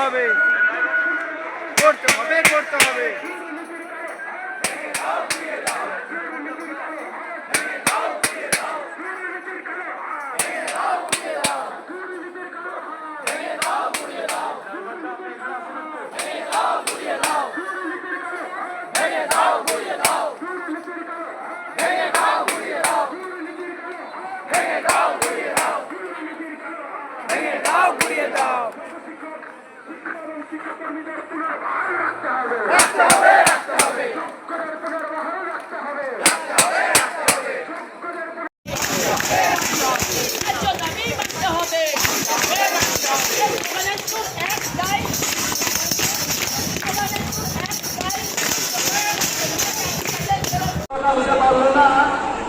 হবে, করতে হবে, করতে হবে।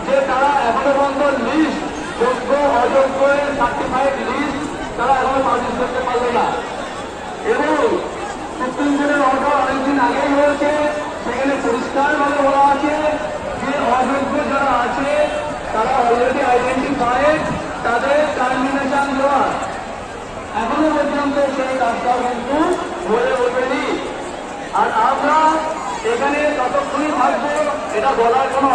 যে তারা এখনো পর্যন্ত লিস্ট যোগ্য অযোগ্য সার্টিফাইড লিস্ট তারা এখনো পাবলিশ করতে পারলো না। এবং সুপ্রিম কোর্টের অর্ডার অনেকদিন আগেই হয়েছে, সেখানে পরিষ্কারভাবে বলা আছে যে অযোগ্য যারা আছে তারা অলরেডি আইডেন্টিফাইড, তাদের টার্মিনেশন দেওয়া। এখনো পর্যন্ত সেই কাজটা কিন্তু হয়ে ওঠেনি। আর আমরা এখানে ততক্ষণই থাকবো, এটা বলার কোনো